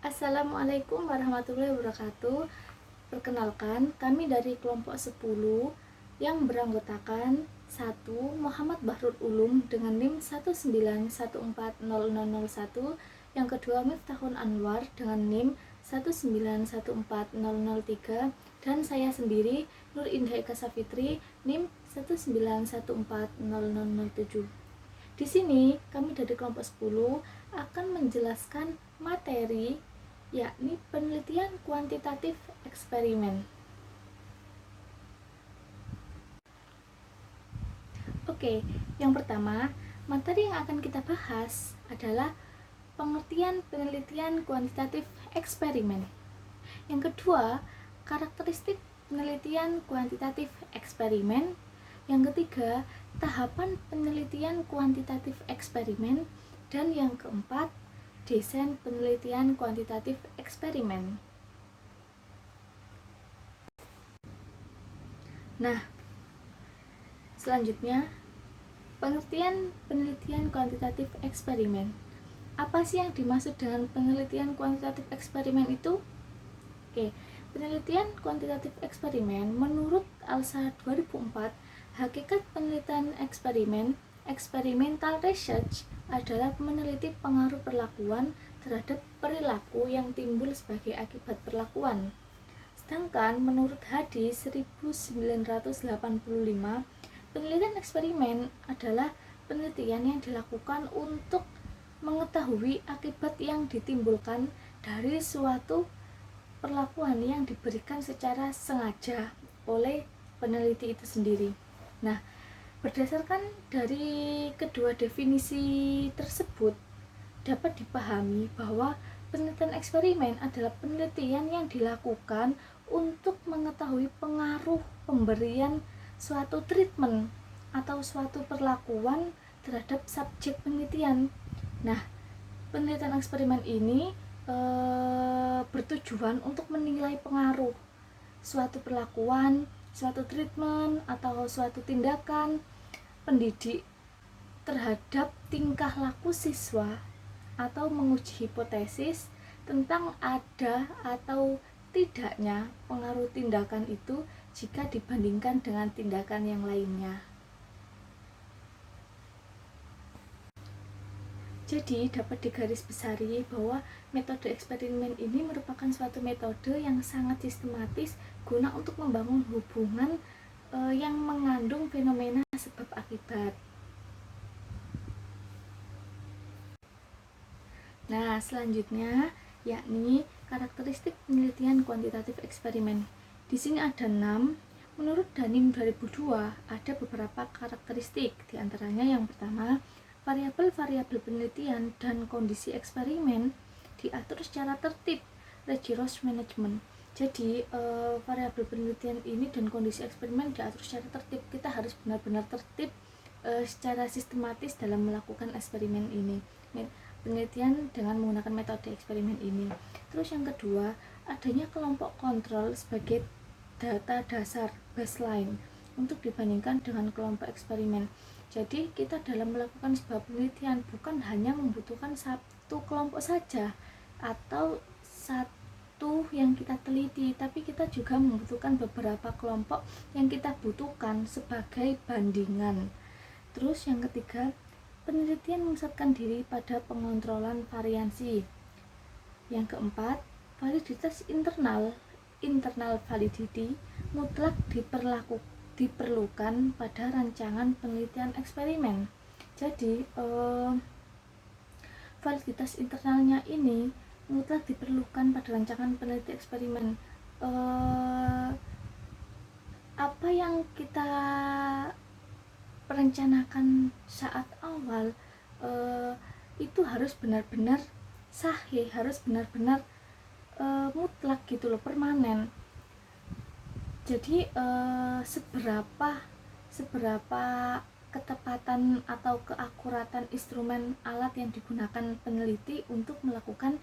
Assalamualaikum warahmatullahi wabarakatuh. Perkenalkan, kami dari kelompok 10 yang beranggotakan 1. Muhammad Bahrul Ulum dengan NIM 1914001, yang kedua Miftahun Anwar dengan NIM 1914003, dan saya sendiri Nur Indah Eka Safitri NIM 1914007. Di sini kami dari kelompok 10 akan menjelaskan materi, yakni penelitian kuantitatif eksperimen. Oke, yang pertama, materi yang akan kita bahas adalah pengertian penelitian kuantitatif eksperimen. Yang kedua, karakteristik penelitian kuantitatif eksperimen. Yang ketiga, tahapan penelitian kuantitatif eksperimen. Dan yang keempat, desain penelitian kuantitatif eksperimen. Nah, selanjutnya, pengertian penelitian kuantitatif eksperimen. Apa sih yang dimaksud dengan penelitian kuantitatif eksperimen itu? Oke, penelitian kuantitatif eksperimen menurut ALSA 2004, hakikat penelitian eksperimen, experimental research, adalah meneliti pengaruh perlakuan terhadap perilaku yang timbul sebagai akibat perlakuan. Sedangkan menurut Hadis 1985, penelitian eksperimen adalah penelitian yang dilakukan untuk mengetahui akibat yang ditimbulkan dari suatu perlakuan yang diberikan secara sengaja oleh peneliti itu sendiri. Nah, berdasarkan dari kedua definisi tersebut, dapat dipahami bahwa penelitian eksperimen adalah penelitian yang dilakukan untuk mengetahui pengaruh pemberian suatu treatment atau suatu perlakuan terhadap subjek penelitian. Nah, penelitian eksperimen ini bertujuan untuk menilai pengaruh suatu perlakuan, suatu treatment, atau suatu tindakan pendidik terhadap tingkah laku siswa, atau menguji hipotesis tentang ada atau tidaknya pengaruh tindakan itu jika dibandingkan dengan tindakan yang lainnya. Jadi dapat digarisbesari bahwa metode eksperimen ini merupakan suatu metode yang sangat sistematis guna untuk membangun hubungan yang mengandung fenomena sebab akibat. Nah, selanjutnya yakni karakteristik penelitian kuantitatif eksperimen. Di sini ada 6. Menurut Danim 2002, ada beberapa karakteristik. Di antaranya yang pertama, variabel-variabel penelitian dan kondisi eksperimen diatur secara tertib, rigorous management. Jadi variabel penelitian ini dan kondisi eksperimen diatur secara tertib. Kita harus benar-benar tertib secara sistematis dalam melakukan eksperimen ini, penelitian dengan menggunakan metode eksperimen ini. Terus yang kedua, adanya kelompok kontrol sebagai data dasar baseline untuk dibandingkan dengan kelompok eksperimen. Jadi kita dalam melakukan sebuah penelitian bukan hanya membutuhkan satu kelompok saja atau satu yang kita teliti, tapi kita juga membutuhkan beberapa kelompok yang kita butuhkan sebagai bandingan. Terus yang ketiga, penelitian memusatkan diri pada pengontrolan variansi. Yang keempat, validitas internal validity mutlak diperlukan pada rancangan penelitian eksperimen. Jadi validitas internalnya ini mutlak diperlukan pada rancangan penelitian eksperimen. Apa yang kita perencanakan saat awal itu harus benar-benar sahih, harus benar-benar mutlak gitu loh, permanen. Jadi seberapa ketepatan atau keakuratan instrumen alat yang digunakan peneliti untuk melakukan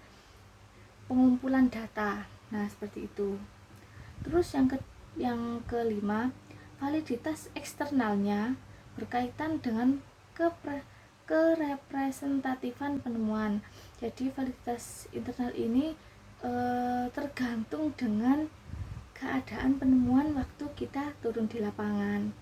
pengumpulan data. Nah, seperti itu. Terus yang kelima, validitas eksternalnya berkaitan dengan kerepresentatifan penemuan. Jadi validitas internal ini tergantung dengan keadaan penemuan waktu kita turun di lapangan.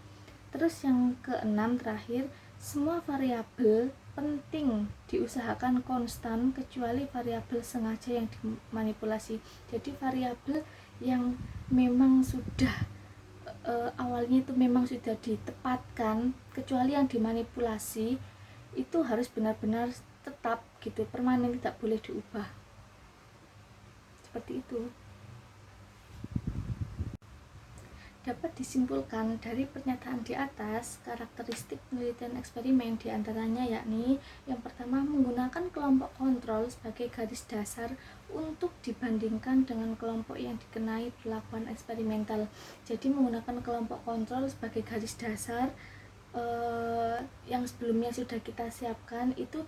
Terus yang keenam terakhir, semua variabel penting diusahakan konstan kecuali variabel sengaja yang dimanipulasi. Jadi variabel yang memang sudah awalnya itu memang sudah ditepatkan, kecuali yang dimanipulasi itu harus benar-benar tetap gitu, permanen, tidak boleh diubah. Seperti itu. Dapat disimpulkan dari pernyataan di atas, karakteristik penelitian eksperimen diantaranya yakni yang pertama, menggunakan kelompok kontrol sebagai garis dasar untuk dibandingkan dengan kelompok yang dikenai perlakuan eksperimental. Jadi menggunakan kelompok kontrol sebagai garis dasar yang sebelumnya sudah kita siapkan itu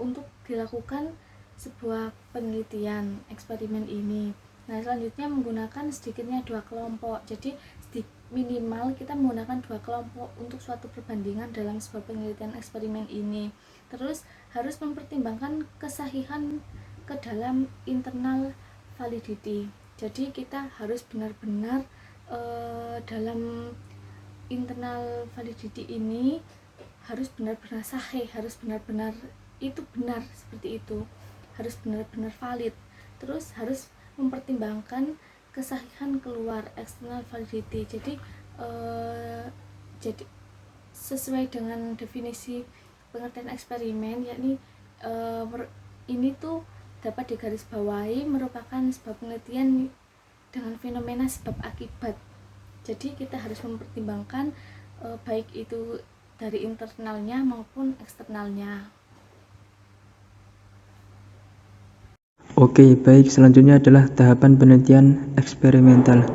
untuk dilakukan sebuah penelitian eksperimen ini. Nah, selanjutnya menggunakan sedikitnya 2 kelompok. Jadi minimal kita menggunakan 2 kelompok untuk suatu perbandingan dalam sebuah penelitian eksperimen ini. Terus harus mempertimbangkan kesahihan ke dalam internal validity. Jadi kita harus benar-benar dalam internal validity ini harus benar-benar sahih, harus benar-benar itu benar seperti itu, harus benar-benar valid. Terus harus mempertimbangkan kesahihan keluar external validity. Jadi sesuai dengan definisi pengertian eksperimen, yakni ini tuh dapat digarisbawahi merupakan sebuah penelitian dengan fenomena sebab akibat. Jadi kita harus mempertimbangkan baik itu dari internalnya maupun eksternalnya. Oke, baik. Selanjutnya adalah tahapan penelitian eksperimental.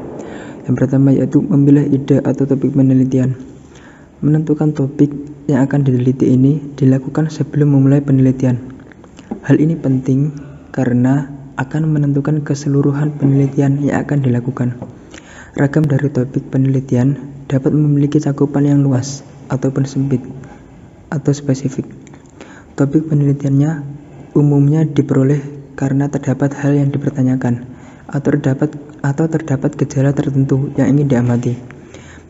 Yang pertama yaitu memilih ide atau topik penelitian. Menentukan topik yang akan diteliti ini dilakukan sebelum memulai penelitian. Hal ini penting karena akan menentukan keseluruhan penelitian yang akan dilakukan. Ragam dari topik penelitian dapat memiliki cakupan yang luas ataupun sempit atau spesifik. Topik penelitiannya umumnya diperoleh karena terdapat hal yang dipertanyakan atau terdapat gejala tertentu yang ingin diamati.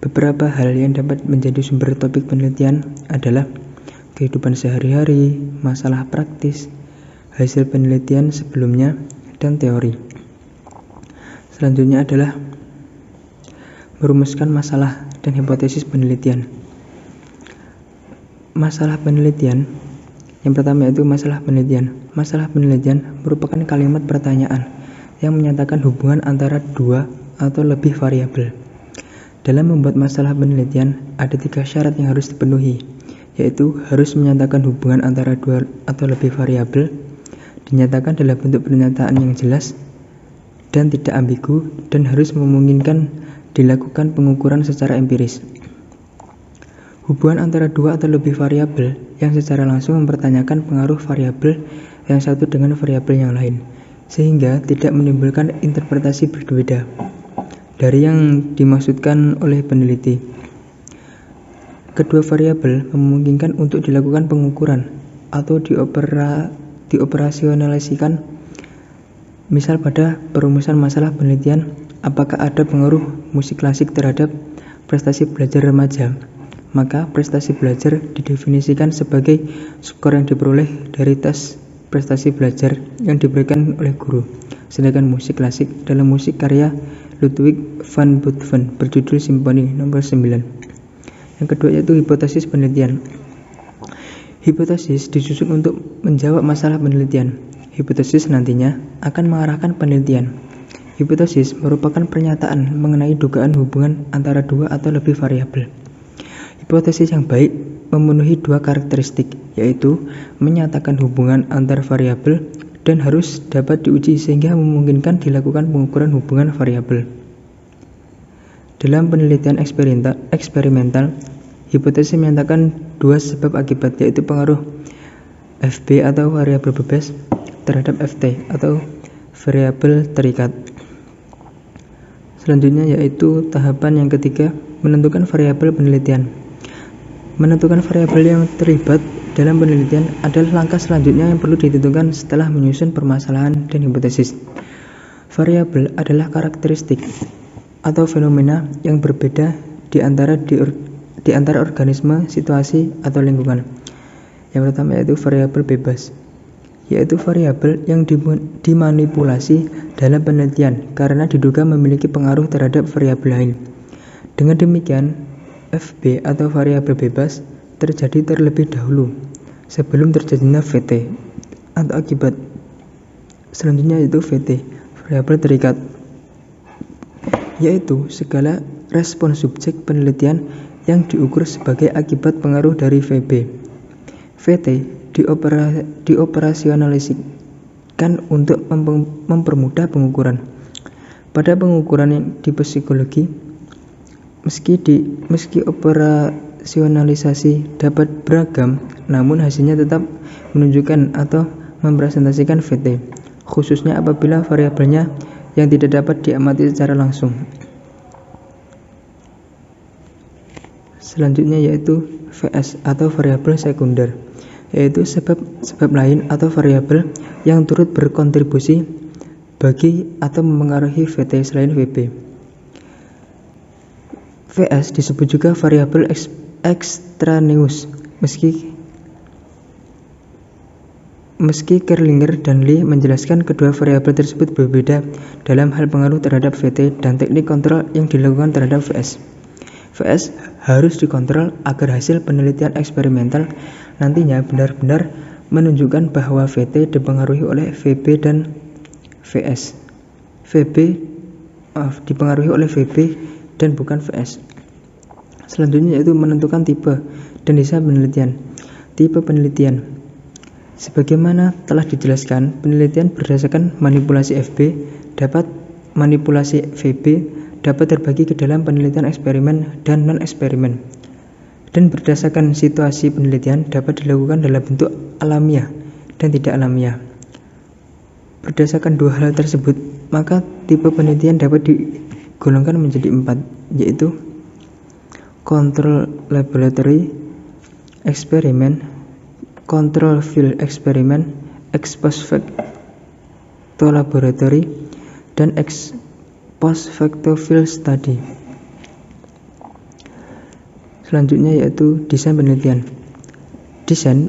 Beberapa hal yang dapat menjadi sumber topik penelitian adalah kehidupan sehari-hari, masalah praktis, hasil penelitian sebelumnya, dan teori. Selanjutnya adalah merumuskan masalah dan hipotesis penelitian. Masalah penelitian. Yang pertama yaitu masalah penelitian. Masalah penelitian merupakan kalimat pertanyaan yang menyatakan hubungan antara 2 atau lebih variabel. Dalam membuat masalah penelitian, ada 3 syarat yang harus dipenuhi, yaitu harus menyatakan hubungan antara 2 atau lebih variabel, dinyatakan dalam bentuk pernyataan yang jelas dan tidak ambigu, dan harus memungkinkan dilakukan pengukuran secara empiris. Hubungan antara 2 atau lebih variabel yang secara langsung mempertanyakan pengaruh variabel yang satu dengan variabel yang lain, sehingga tidak menimbulkan interpretasi berbeda dari yang dimaksudkan oleh peneliti. Kedua variabel memungkinkan untuk dilakukan pengukuran atau dioperasionalisikan. Misal pada perumusan masalah penelitian, apakah ada pengaruh musik klasik terhadap prestasi belajar remaja? Maka prestasi belajar didefinisikan sebagai skor yang diperoleh dari tes prestasi belajar yang diberikan oleh guru. Sedangkan musik klasik dalam musik karya Ludwig van Beethoven berjudul Simfoni nomor 9. Yang kedua yaitu hipotesis penelitian. Hipotesis disusun untuk menjawab masalah penelitian. Hipotesis nantinya akan mengarahkan penelitian. Hipotesis merupakan pernyataan mengenai dugaan hubungan antara 2 atau lebih variabel. Hipotesis yang baik memenuhi 2 karakteristik, yaitu menyatakan hubungan antar variabel dan harus dapat diuji sehingga memungkinkan dilakukan pengukuran hubungan variabel. Dalam penelitian eksperimental, hipotesis menyatakan 2 sebab akibat, yaitu pengaruh FB atau variabel bebas terhadap FT atau variabel terikat. Selanjutnya yaitu tahapan yang ketiga, menentukan variabel penelitian. Menentukan variabel yang terlibat dalam penelitian adalah langkah selanjutnya yang perlu ditentukan setelah menyusun permasalahan dan hipotesis. Variabel adalah karakteristik atau fenomena yang berbeda di antara organisme, situasi, atau lingkungan. Yang pertama yaitu variabel bebas, yaitu variabel yang dimanipulasi dalam penelitian karena diduga memiliki pengaruh terhadap variabel lain. Dengan demikian, FB atau variabel bebas terjadi terlebih dahulu sebelum terjadinya VT atau akibat. Selanjutnya yaitu VT, variabel terikat, yaitu segala respon subjek penelitian yang diukur sebagai akibat pengaruh dari VB. VT dioperasionalisikan untuk mempermudah pengukuran. Pada pengukuran yang di psikologi, meski operasionalisasi dapat beragam, namun hasilnya tetap menunjukkan atau merepresentasikan VT, khususnya apabila variabelnya yang tidak dapat diamati secara langsung. Selanjutnya yaitu VS atau variabel sekunder, yaitu sebab lain atau variabel yang turut berkontribusi bagi atau memengaruhi VT selain VB. VS disebut juga variabel ekstraneus, meski Kerlinger dan Lee menjelaskan kedua variabel tersebut berbeda dalam hal pengaruh terhadap VT dan teknik kontrol yang dilakukan terhadap VS. VS harus dikontrol agar hasil penelitian eksperimental nantinya benar-benar menunjukkan bahwa VT dipengaruhi oleh VB dan VS. Dipengaruhi oleh VB dan bukan VS. Selanjutnya yaitu menentukan tipe dan desain penelitian. Tipe penelitian. Sebagaimana telah dijelaskan, penelitian berdasarkan manipulasi manipulasi VB dapat terbagi ke dalam penelitian eksperimen dan non-eksperimen. Dan berdasarkan situasi penelitian dapat dilakukan dalam bentuk alamiah dan tidak alamiah. Berdasarkan dua hal tersebut, maka tipe penelitian dapat digolongkan menjadi 4, yaitu control laboratory experiment, control field experiment, ex post facto laboratory, dan ex post facto field study. Selanjutnya yaitu desain penelitian. Desain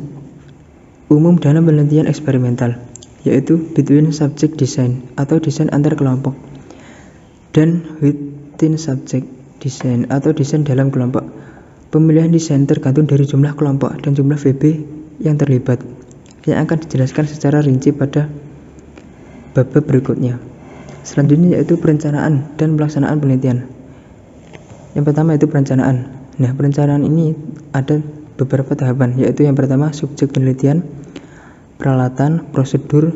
umum dalam penelitian eksperimental, yaitu between subject design atau desain antar kelompok, dan within subject design atau desain dalam kelompok. Pemilihan desain tergantung dari jumlah kelompok dan jumlah VB yang terlibat, yang akan dijelaskan secara rinci pada bab berikutnya. Selanjutnya yaitu perencanaan dan pelaksanaan penelitian. Yang pertama yaitu perencanaan. Nah, perencanaan ini ada beberapa tahapan, yaitu yang pertama subjek penelitian, peralatan, prosedur,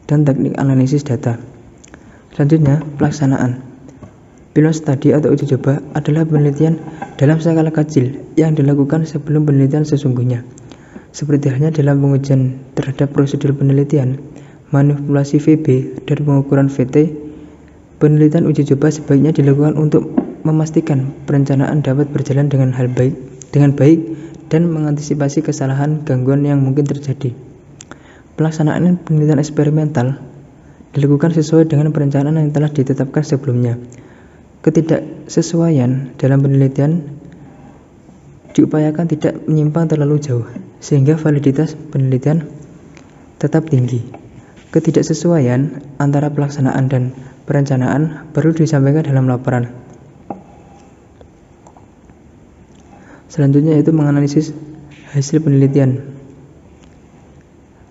dan teknik analisis data. Selanjutnya pelaksanaan. Pilot study atau uji coba adalah penelitian dalam skala kecil yang dilakukan sebelum penelitian sesungguhnya. Seperti halnya dalam pengujian terhadap prosedur penelitian, manipulasi VB, dan pengukuran VT, penelitian uji coba sebaiknya dilakukan untuk memastikan perencanaan dapat berjalan dengan baik dan mengantisipasi kesalahan gangguan yang mungkin terjadi. Pelaksanaan penelitian eksperimental dilakukan sesuai dengan perencanaan yang telah ditetapkan sebelumnya. Ketidaksesuaian dalam penelitian diupayakan tidak menyimpang terlalu jauh, sehingga validitas penelitian tetap tinggi. Ketidaksesuaian antara pelaksanaan dan perencanaan perlu disampaikan dalam laporan. Selanjutnya yaitu menganalisis hasil penelitian.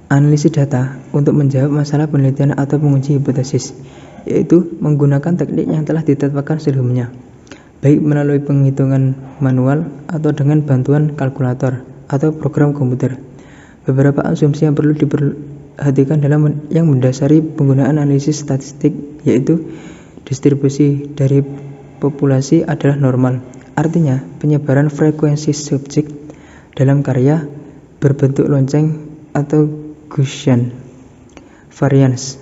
Analisis data untuk menjawab masalah penelitian atau menguji hipotesis, yaitu menggunakan teknik yang telah ditetapkan sebelumnya, baik melalui penghitungan manual atau dengan bantuan kalkulator atau program komputer. Beberapa asumsi yang perlu diperhatikan yang mendasari penggunaan analisis statistik, yaitu distribusi dari populasi adalah normal. Artinya, penyebaran frekuensi subjek dalam karya berbentuk lonceng atau Gaussian variance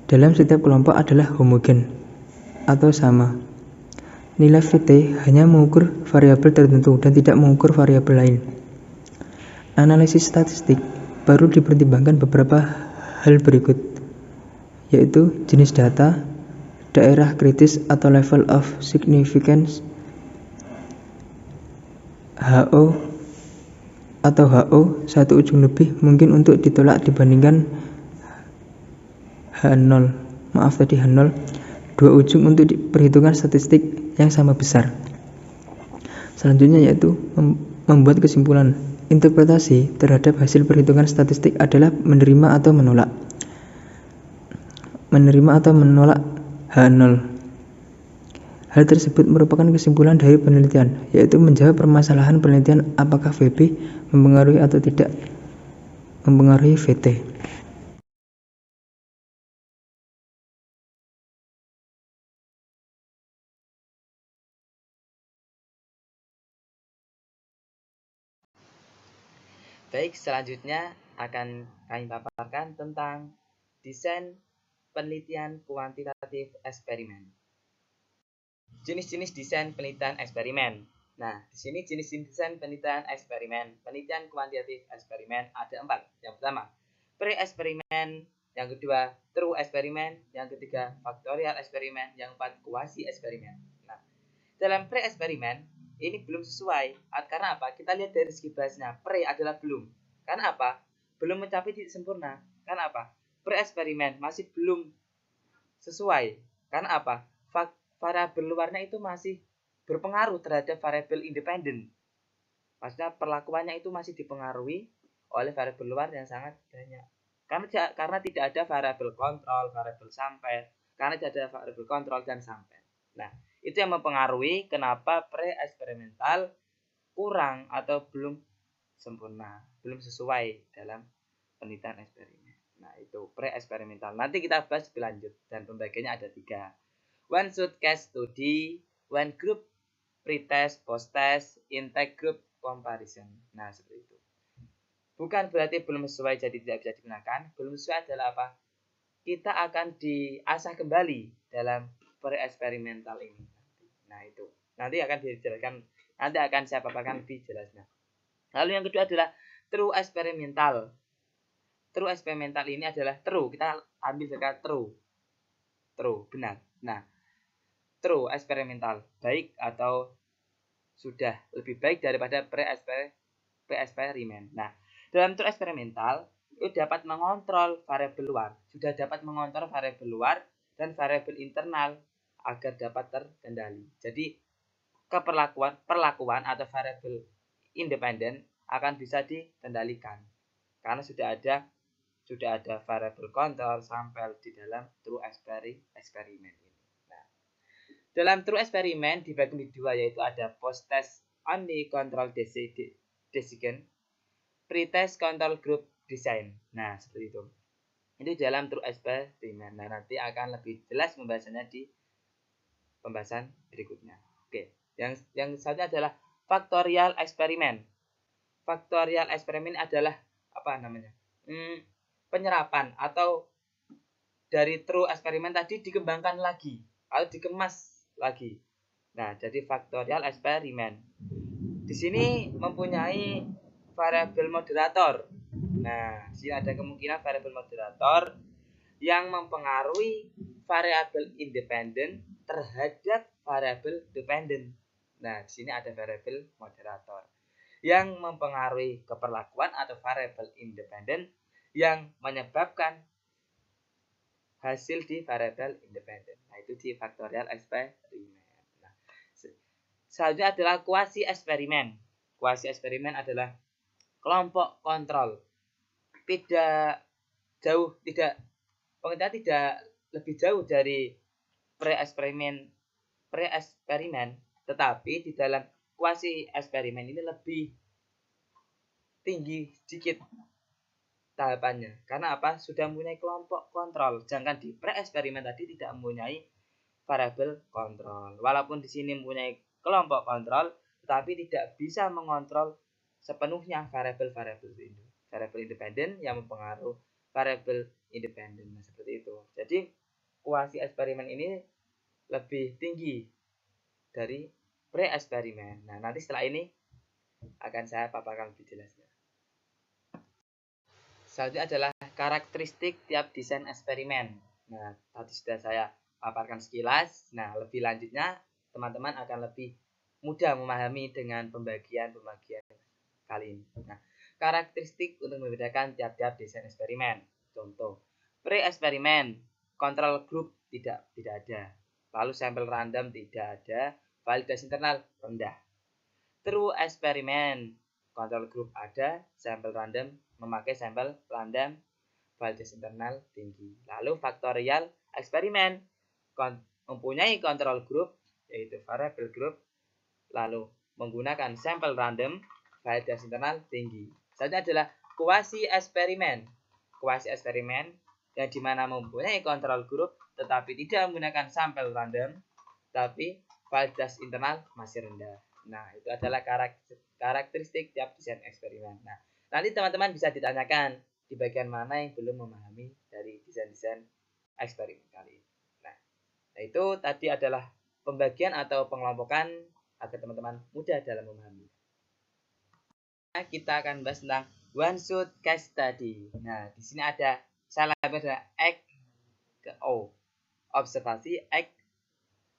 dalam setiap kelompok adalah homogen atau sama. Nilai VT hanya mengukur variabel tertentu dan tidak mengukur variabel lain. analisis statistik baru dipertimbangkan beberapa hal berikut, yaitu jenis data, daerah kritis atau level of significance, HO atau HO satu ujung lebih mungkin untuk ditolak dibandingkan H0, dua ujung untuk perhitungan statistik yang sama besar. Selanjutnya yaitu membuat kesimpulan. Interpretasi terhadap hasil perhitungan statistik adalah menerima atau menolak H0. Hal tersebut merupakan kesimpulan dari penelitian, yaitu menjawab permasalahan penelitian apakah VB mempengaruhi atau tidak mempengaruhi VT. Baik, selanjutnya akan kami paparkan tentang desain penelitian kuantitatif eksperimen. Jenis-jenis desain penelitian eksperimen. Nah, di sini jenis-jenis desain penelitian eksperimen. Penelitian kuantitatif eksperimen ada 4. Yang pertama, pre-eksperimen. Yang kedua, true eksperimen. Yang ketiga, faktorial eksperimen. Yang keempat, kuasi eksperimen. Nah, dalam pre-eksperimen ini belum sesuai. Karena apa? Kita lihat dari segi bahasanya. Pre adalah belum. Karena apa? Belum mencapai titik sempurna. Karena apa? Pre-eksperimen masih belum sesuai. Karena apa? Variabel luarnya itu masih berpengaruh terhadap variabel independen. Maksudnya perlakuannya itu masih dipengaruhi oleh variabel luar yang sangat banyak. Karena tidak ada variabel kontrol, variabel sampai. Karena tidak ada variabel kontrol dan sampai. Nah, itu yang mempengaruhi kenapa pre-eksperimental kurang atau belum sempurna, belum sesuai dalam penelitian eksperimen. Nah, itu pre-eksperimental. Nanti kita bahas lebih lanjut dan pembagiannya ada 3. One shot case study, one group pretest, post-test, intake group comparison. Nah, seperti itu. Bukan berarti belum sesuai jadi tidak bisa digunakan. Belum sesuai adalah apa? Kita akan diasah kembali dalam pre-eksperimental ini. Nah, itu. Nanti akan dijelaskan, nanti akan saya paparkan lebih jelasnya. Lalu yang kedua adalah true eksperimental. True eksperimental ini adalah true. Kita ambil kata true. True, benar. Nah, true eksperimental, baik atau sudah lebih baik daripada pre-eksperimen. Nah, dalam true eksperimental itu dapat mengontrol variabel luar, sudah dapat mengontrol variabel luar dan variabel internal agar dapat terkendali. Jadi perlakuan atau variabel independen akan bisa dikendalikan karena sudah ada variabel kontrol sampel di dalam true eksperimen ini. Nah, dalam true eksperimen dibagi menjadi 2, yaitu ada post-test only control decision, pre-test control group design. Nah, seperti itu. Ini dalam true eksperimen. Nah, nanti akan lebih jelas pembahasannya di pembahasan berikutnya. Oke, yang selanjutnya adalah faktorial eksperimen. Faktorial eksperimen adalah apa namanya? Penyerapan atau dari true eksperimen tadi dikembangkan lagi atau dikemas lagi. Nah, jadi faktorial eksperimen. Di sini mempunyai variabel moderator. Nah, di sini ada kemungkinan variabel moderator yang mempengaruhi variabel independen terhadap variabel dependen. Nah, di sini ada variabel moderator yang mempengaruhi keperlakuan atau variabel independen yang menyebabkan hasil di variabel independen. Nah, itu di faktorial eksperimen. Nah, selanjutnya adalah kuasi eksperimen. Kuasi eksperimen adalah kelompok kontrol. Penelitian tidak lebih jauh dari pre-eksperimen, tetapi di dalam kuasi eksperimen ini lebih tinggi sedikit tahapannya. Karena apa? Sudah mempunyai kelompok kontrol. Sedangkan di pre-eksperimen tadi tidak mempunyai variabel kontrol. Walaupun di sini mempunyai kelompok kontrol, tetapi tidak bisa mengontrol sepenuhnya variabel-variabel itu. Variabel independen yang mempengaruhi variabel independen. Nah, seperti itu. Jadi kuasi eksperimen ini lebih tinggi dari pre-eksperimen. Nah, nanti setelah ini akan saya paparkan lebih jelasnya. selanjutnya adalah karakteristik tiap desain eksperimen. Nah, tadi sudah saya paparkan sekilas. Nah, lebih lanjutnya teman-teman akan lebih mudah memahami dengan pembagian kali ini. Nah, karakteristik untuk membedakan tiap-tiap desain eksperimen. Contoh, pre-eksperimen, kontrol grup tidak ada. Lalu sampel random tidak ada, validasi internal rendah. True eksperimen, kontrol grup ada, sampel random memakai sampel random, validasi internal tinggi. Lalu faktorial eksperimen, mempunyai kontrol grup yaitu variable group, lalu menggunakan sampel random, validasi internal tinggi. Selanjutnya adalah kuasi eksperimen. Kuasi eksperimen yang dimana mempunyai kontrol grup tetapi tidak menggunakan sampel random, tapi validasi internal masih rendah. Nah, itu adalah karakteristik tiap desain eksperimen. Nah, nanti teman-teman bisa ditanyakan di bagian mana yang belum memahami dari desain-desain eksperimen kali ini. Nah, itu tadi adalah pembagian atau pengelompokan agar teman-teman mudah dalam memahami. Nah, kita akan bahas tentang one shot case study. Nah, di sini ada salah ada X ke O, observasi, X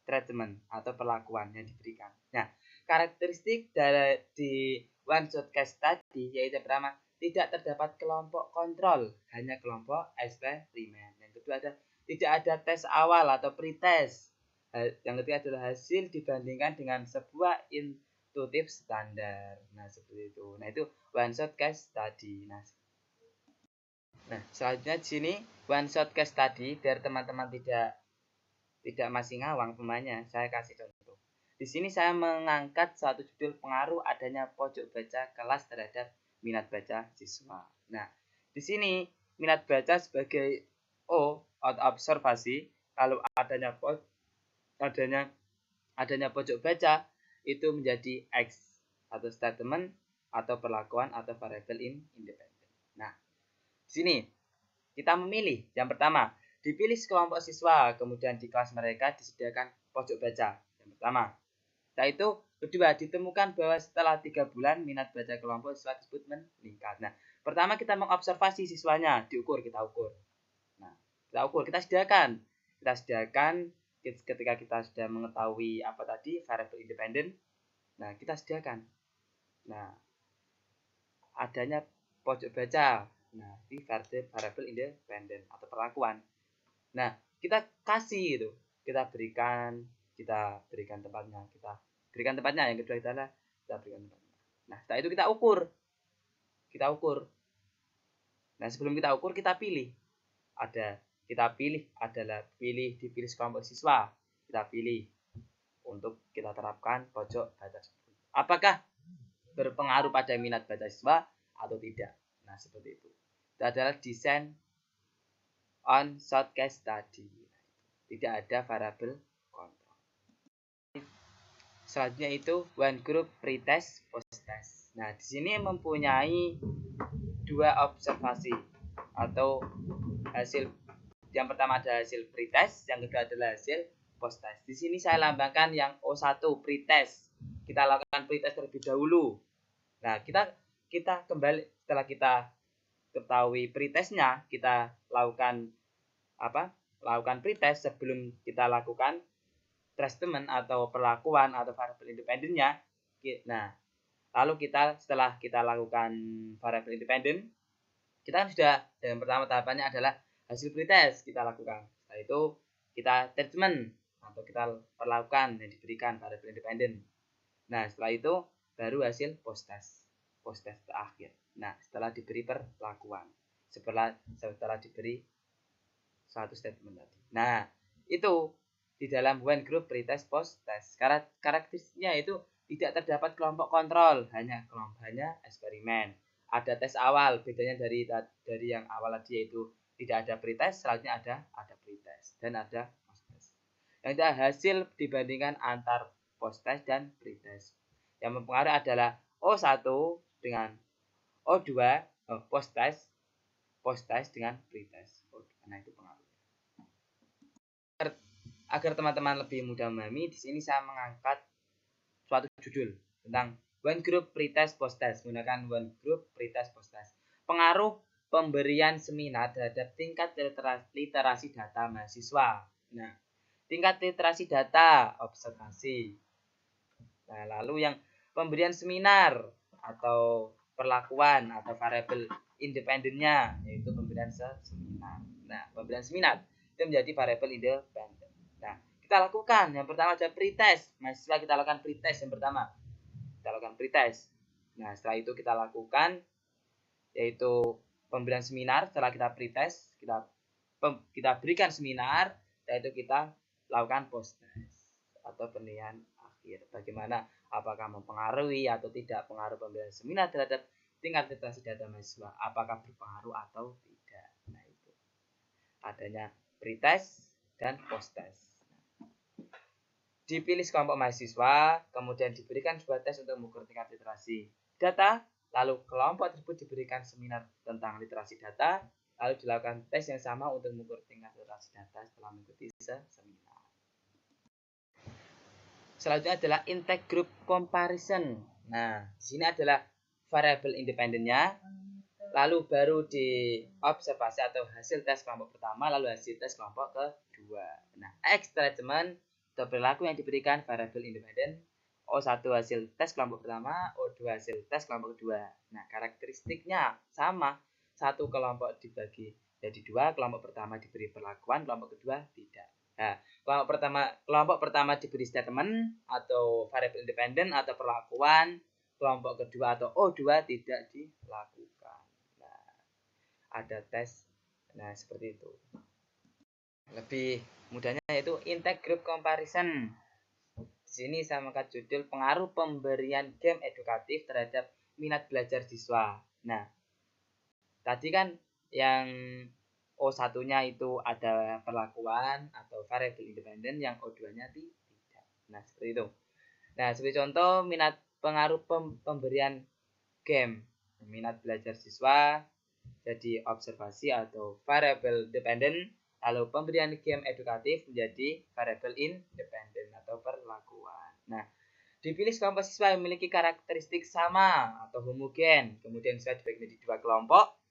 treatment atau perlakuan yang diberikan. Nah, karakteristik dari di one shot case study yaitu pertama, tidak terdapat kelompok kontrol, hanya kelompok eksperimen. Yang kedua ada tidak ada tes awal atau pretest. Yang ketiga adalah hasil dibandingkan dengan sebuah intuitif standar. Nah, seperti itu. Nah, itu one shot case study. Nah, selanjutnya di sini one shot case study biar teman-teman tidak masih ngawang pemainnya, saya kasih contoh. Di sini saya mengangkat suatu judul pengaruh adanya pojok baca kelas terhadap minat baca siswa. Nah, di sini minat baca sebagai O atau observasi, kalau adanya pojok baca itu menjadi X atau statement atau perlakuan atau variable independen. Nah, di sini kita memilih yang pertama, dipilih sekelompok siswa, kemudian di kelas mereka disediakan pojok baca. Yang pertama. Setelah itu, kedua, ditemukan bahwa setelah 3 bulan minat baca kelompok siswa tersebut meningkat. Nah, pertama kita mengobservasi siswanya, kita ukur. Nah, kita sediakan. Ketika kita sudah mengetahui apa tadi, variable independen, nah kita sediakan. Nah, adanya pojok baca. Nah, di variable independen atau perlakuan. Nah, kita kasih itu, kita berikan tempatnya, yang kedua adalah kita berikan tempatnya. Nah, setelah itu kita ukur. Nah, sebelum kita ukur kita pilih. Dipilih sekelompok siswa, kita pilih untuk kita terapkan pojok baca tersebut. Apakah berpengaruh pada minat baca siswa atau tidak? Nah, seperti itu. Itu adalah desain on short case study. Tidak ada variable kontrol. Selanjutnya itu one group pretest post-test. Nah, di sini mempunyai dua observasi atau hasil. Yang pertama ada hasil pretest, yang kedua adalah hasil post-test. Di sini saya lambangkan yang O1 pretest. Kita lakukan pretest terlebih dahulu. Nah, kita kembali setelah kita ketahui pretestnya, kita lakukan pretest sebelum kita lakukan treatment atau perlakuan atau variable independennya. Nah, lalu setelah kita lakukan variable independen, kita kan sudah yang pertama tahapannya adalah hasil pretest kita lakukan. Setelah itu kita treatment atau kita perlakukan yang diberikan variable independen. Nah, setelah itu baru hasil post-test terakhir. Nah, setelah diberi perlakuan, setelah diberi satu statement tadi. Nah, itu di dalam one group pretest post-test. Karakteristiknya itu tidak terdapat kelompok kontrol, hanya eksperimen. Ada tes awal, bedanya dari yang awal tadi yaitu tidak ada pretest, selanjutnya ada pretest dan ada post-test. Yang ada hasil dibandingkan antar post-test dan pretest. Yang mempengaruhi adalah O1 dengan O2, post-test dengan pretest. Nah, itu pengaruh. Agar teman-teman lebih mudah memahami, di sini saya mengangkat suatu judul tentang one group pretest post-test, menggunakan one group pretest post-test. Pengaruh pemberian seminar terhadap tingkat literasi data mahasiswa. Nah, tingkat literasi data observasi. Nah, lalu yang pemberian seminar atau perlakuan atau variabel independennya yaitu pemberian seminar. Nah, pemberian seminar itu menjadi variabel independen. Nah, kita lakukan yang pertama ada pretest. Mahasiswa kita lakukan pretest yang pertama. Kita lakukan pretest. Nah, setelah itu kita lakukan yaitu pemberian seminar. Setelah kita pretest, kita berikan seminar, yaitu kita lakukan post test atau penilaian akhir. Bagaimana apakah mempengaruhi atau tidak pengaruh pemberian seminar terhadap tingkat literasi data mahasiswa, apakah berpengaruh atau tidak. Nah, itu adanya pretest dan post test. Dipilih sekelompok mahasiswa, kemudian diberikan sebuah tes untuk mengukur tingkat literasi data, lalu kelompok tersebut diberikan seminar tentang literasi data, lalu dilakukan tes yang sama untuk mengukur tingkat literasi data setelah mengikuti seminar. Selanjutnya adalah intake group comparison. Nah, di sini adalah variabel independennya, lalu baru diobservasi atau hasil tes kelompok pertama, lalu hasil tes kelompok kedua. Nah, X treatment atau perilaku yang diberikan variabel independen, O1 hasil tes kelompok pertama, O2 hasil tes kelompok kedua. Nah, karakteristiknya sama, satu kelompok dibagi jadi dua, kelompok pertama diberi perlakuan, kelompok kedua tidak. Nah, kelompok pertama diberi statement atau variabel independen atau perlakuan, kelompok kedua atau O2 tidak dilakukan. Nah, ada tes. Nah, seperti itu. Lebih mudahnya yaitu intake group comparison. Di sini saya mengangkat judul pengaruh pemberian game edukatif terhadap minat belajar siswa. Nah, tadi kan yang O1-nya itu ada perlakuan atau variabel independen, yang O2-nya tidak. Nah, seperti itu. Nah, sebagai contoh pengaruh pemberian game minat belajar siswa jadi observasi atau variabel dependen, lalu pemberian game edukatif menjadi variabel independen atau perlakuan. Nah, dipilih sekelompok siswa yang memiliki karakteristik sama atau homogen, kemudian siswa dibagi menjadi dua kelompok.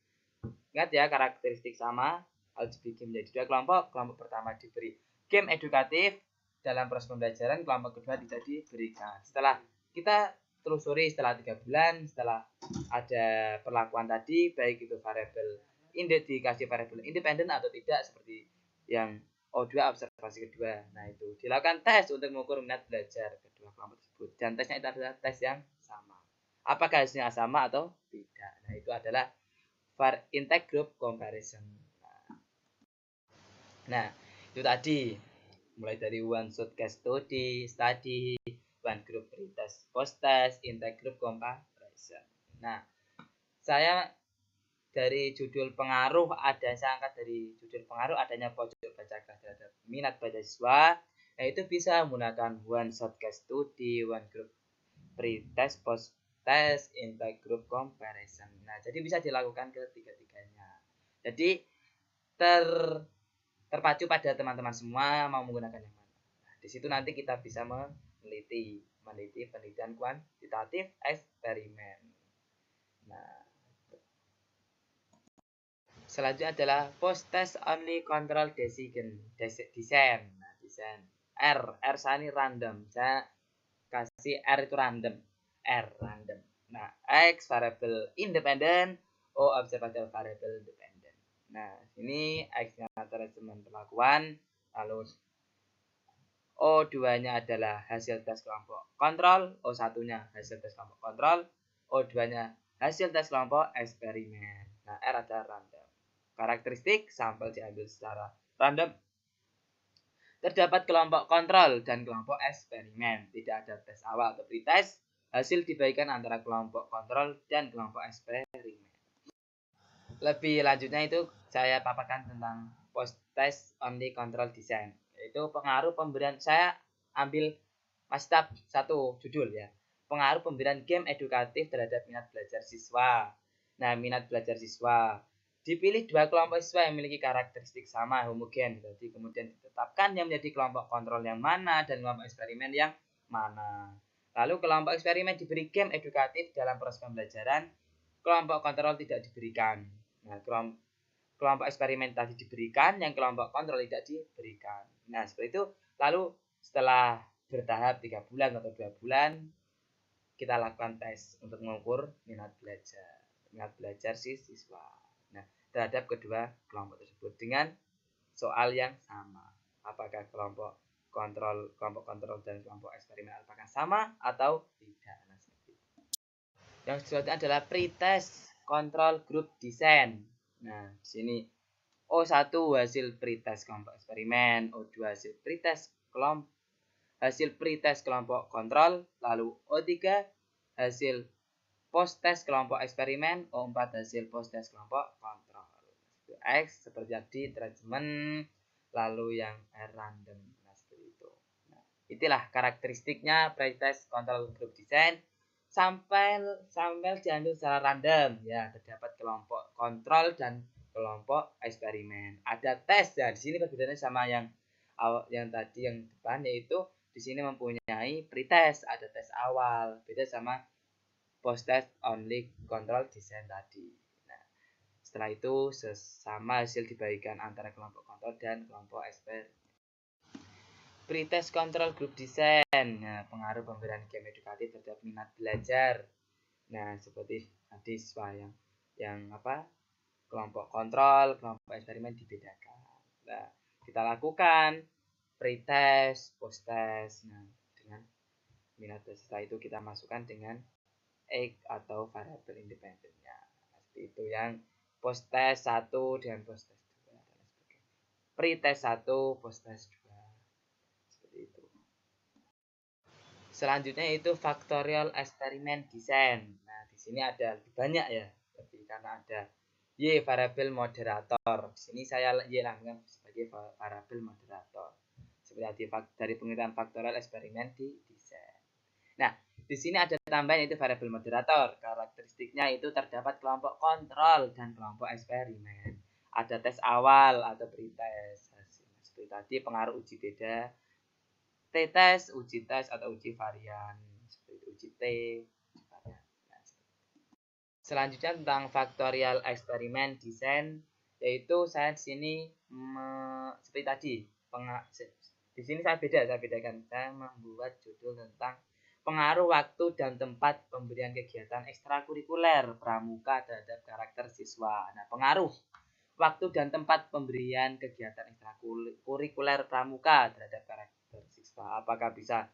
Ingat ya, karakteristik sama harus dibagi menjadi dua kelompok. Kelompok pertama diberi game edukatif dalam proses pembelajaran, kelompok kedua tidak diberikan. Setelah kita telusuri setelah 3 bulan, setelah ada perlakuan tadi, baik itu variabel dikasih variabel independen atau tidak, seperti yang O2 observasi kedua. Nah, itu dilakukan tes untuk mengukur minat belajar kedua kelompok tersebut, dan tesnya itu adalah tes yang sama. Apakah hasilnya sama atau tidak? Nah, itu adalah intake group comparison. Nah, itu tadi mulai dari one shot case study, one group pretest, post test, intake group comparison. Nah, saya dari judul pengaruh saya angkat dari judul pengaruh adanya pojok baca kelas terhadap minat baca siswa, yaitu bisa menggunakan one shot case study, one group pretest, post test, intake group comparison. Nah, jadi bisa dilakukan ketiga-tiganya. Jadi terpacu pada teman-teman semua mau menggunakan yang mana. Nah, di situ nanti kita bisa meneliti penelitian kuantitatif eksperimen. Nah, selanjutnya adalah post test only control design. Nah, desain R saya ini random. Saya kasih R itu random. Random. Nah, X variable independen, O observable variable independen. Nah, ini X-nya teman perlakuan, lalu O2-nya adalah hasil tes kelompok kontrol, O1-nya hasil tes kelompok kontrol, O2-nya hasil tes kelompok eksperimen. Nah, R adalah random. Karakteristik sampel diambil secara random. Terdapat kelompok kontrol dan kelompok eksperimen. Tidak ada tes awal atau pretest. Hasil dibagikan antara kelompok kontrol dan kelompok eksperimen. Lebih lanjutnya itu saya paparkan tentang post test only control design, yaitu pengaruh pemberian. Saya ambil masih tahap satu judul ya, pengaruh pemberian game edukatif terhadap minat belajar siswa. Nah, minat belajar siswa dipilih dua kelompok siswa yang memiliki karakteristik sama homogen, jadi kemudian ditetapkan yang menjadi kelompok kontrol yang mana dan kelompok eksperimen yang mana. Lalu kelompok eksperimen diberi game edukatif dalam proses pembelajaran, kelompok kontrol tidak diberikan. Nah, kelompok eksperimen tadi diberikan, yang kelompok kontrol tidak diberikan. Nah, seperti itu. Lalu setelah bertahap 3 bulan atau 2 bulan, kita lakukan tes untuk mengukur minat belajar si siswa. Nah, terhadap kedua kelompok tersebut dengan soal yang sama. Apakah kelompok kontrol dan kelompok eksperimen apakah sama atau tidak? Nah, seperti itu. Yang selanjutnya adalah pretest kontrol group design. Nah, di sini O1 hasil pretest kelompok eksperimen, O2 hasil pretest kelompok kontrol, lalu O3 hasil post test kelompok eksperimen, O4 hasil post test kelompok kontrol. X seperti tadi treatment, lalu yang R random. Nah, seperti itu. Nah, itulah karakteristiknya pretest control group design. Sampel diambil secara random, ya, terdapat kelompok kontrol dan kelompok eksperimen. Ada tes, ya, di sini perbedaannya sama yang tadi yang depan, yaitu di sini mempunyai pretest, ada tes awal, beda sama post test only control design tadi. Nah, setelah itu sesama hasil dibagikan antara kelompok kontrol dan kelompok eksperimen. Pretest control group design. Nah, pengaruh pemberian game edukatif terhadap minat belajar. Nah, seperti tadi siswa yang kelompok kontrol, kelompok eksperimen dibedakan. Nah, kita lakukan pretest, post test. Nah, dengan minat belajar, setelah itu kita masukkan dengan X atau variabel independennya. Nah, seperti itu yang post test 1 dan post test 2 dan sebagainya. Pretest 1, post test 2. Seperti itu. Selanjutnya itu factorial experiment design. Nah, di sini ada lebih banyak, ya. Tapi karena ada Y variabel moderator. Di sini saya Y lakukan sebagai variabel moderator. Seperti dari pengertian faktorial eksperimen di desain. Nah, di sini ada tambahan yaitu variabel moderator. Karakteristiknya itu terdapat kelompok kontrol dan kelompok eksperimen. Ada tes awal atau pretest. Seperti tadi pengaruh uji beda, t-test, uji tes atau uji varian. Seperti uji T, uji varian. Nah, selanjutnya tentang faktorial eksperimen desain, yaitu saya di sini seperti tadi di sini saya bedakan. Saya membuat judul tentang pengaruh waktu dan tempat pemberian kegiatan ekstrakurikuler pramuka terhadap karakter siswa. Nah, pengaruh waktu dan tempat pemberian kegiatan ekstrakurikuler pramuka terhadap karakter siswa. Apakah bisa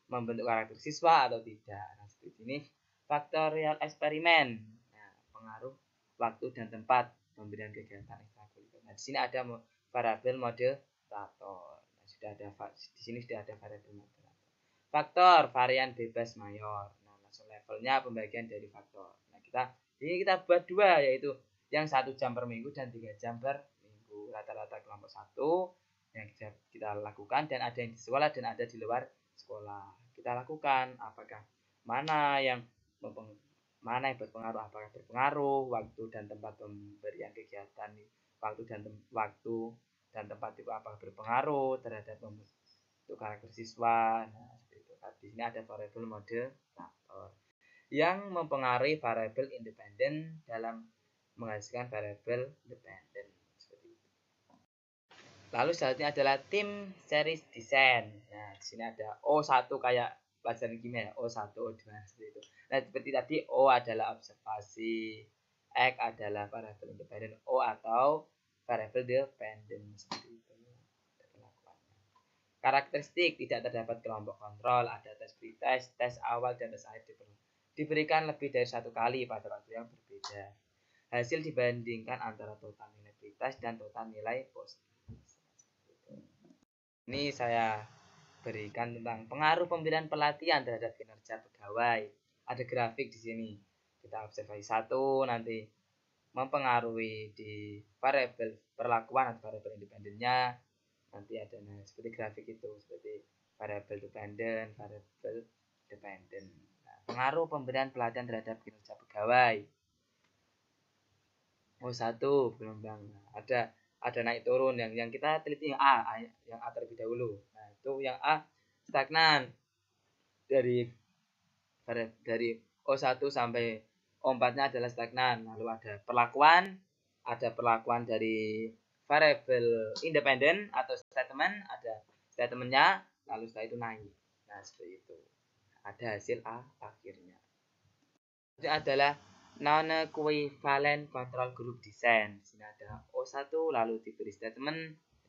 membentuk karakter siswa atau tidak? Nah, seperti ini faktorial eksperimen. Nah, pengaruh waktu dan tempat pemberian kegiatan ekstrakurikuler. Nah, di sini ada variabel moderator. Di sini sudah ada variabel moderator. Faktor varian bebas mayor. Nah, langsung levelnya pembagian dari faktor. Nah, kita buat dua, yaitu yang 1 jam per minggu dan 3 jam per minggu. Rata-rata kelompok 1 yang kita lakukan, dan ada yang di sekolah dan ada di luar sekolah. Kita lakukan apakah mana yang berpengaruh, apakah berpengaruh waktu dan tempat pemberian kegiatan, waktu dan tempat itu apakah berpengaruh terhadap untuk karakter siswa. Nah, di sini ada variabel moderator yang mempengaruhi variabel independen dalam menghasilkan variabel dependen. Seperti itu. Lalu selanjutnya adalah tim series design. Nah, di sini ada O1 kayak pelajaran kimia, O1, O2 seperti itu. Nah, seperti tadi O adalah observasi, X adalah variabel independen, O atau variabel dependen seperti itu. Karakteristik tidak terdapat kelompok kontrol, ada tes pretest, tes awal dan tes akhir diberikan lebih dari 1 kali pada waktu yang berbeda. Hasil dibandingkan antara total nilai pretest dan total nilai post. Ini saya berikan tentang pengaruh pemberian pelatihan terhadap kinerja pegawai. Ada grafik di sini. Kita observasi 1 nanti mempengaruhi di variabel perlakuan atau variabel independennya. Nanti ada seperti grafik itu, seperti variabel dependen, variabel dependen. Nah, pengaruh pemberian pelatihan terhadap kinerja pegawai. O1 gelombang. Ada naik turun, yang kita teliti yang A terlebih dahulu. Nah, itu yang A stagnan dari O1 sampai O4-nya adalah stagnan. Lalu ada perlakuan ada perlakuan dari variabel independen atau statement, ada statementnya, lalu setelah itu naik. Nah, seperti itu. Ada hasil A akhirnya. Ini adalah non-equivalent control group design. Di sini ada O1 lalu diberi statement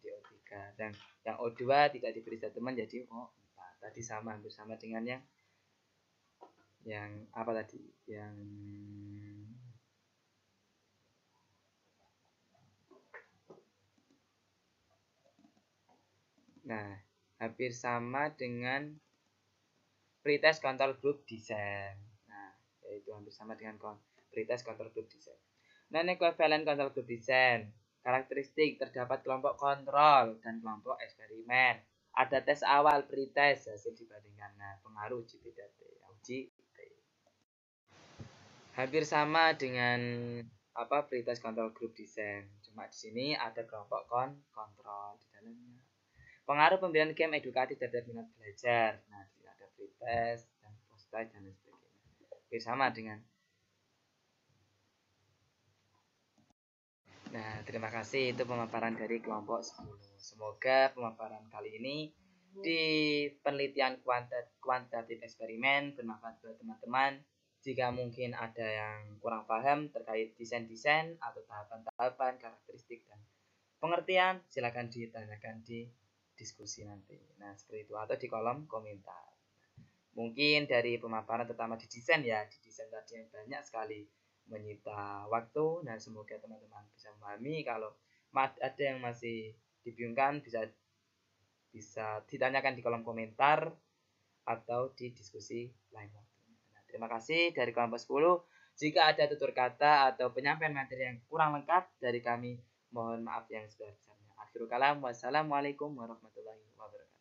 jadi O3 dan yang O2 tidak diberi statement jadi O4. Tadi sama, hampir sama dengan yang apa tadi? Nah, hampir sama dengan pretest control group design. Nah, yaitu hampir sama dengan pretest control group design. Non-equivalent control group design. Karakteristik terdapat kelompok kontrol dan kelompok eksperimen. Ada tes awal, pretest, hasil dibandingkan. Nah, pengaruh uji PDT. Uji T. Hampir sama dengan pretest control group design. Cuma di sini ada kelompok kontrol di dalamnya. Pengaruh pembelian game edukatif terhadap minat belajar. Nah, di sini ada pretest dan post-test dan lain sebagainya. Hampir sama dengan. Nah, terima kasih, itu pemaparan dari kelompok 10. Semoga pemaparan kali ini di penelitian kuantitatif eksperimen bermanfaat buat teman-teman. Jika mungkin ada yang kurang paham terkait desain-desain atau tahapan-tahapan, karakteristik, dan pengertian, silakan ditanyakan di diskusi nanti. Nah, seperti itu, atau di kolom komentar. Mungkin dari pemaparan terutama di desain ya, di desain tadi yang banyak sekali menyita waktu. Nah, semoga teman-teman bisa memahami. Kalau ada yang masih dibingungkan bisa ditanyakan di kolom komentar atau di diskusi lain waktu. Nah, terima kasih dari kelompok 10. Jika ada tutur kata atau penyampaian materi yang kurang lengkap dari kami, mohon maaf yang sebesar-besarnya. Akhirul kalam, wassalamualaikum warahmatullahi wabarakatuh.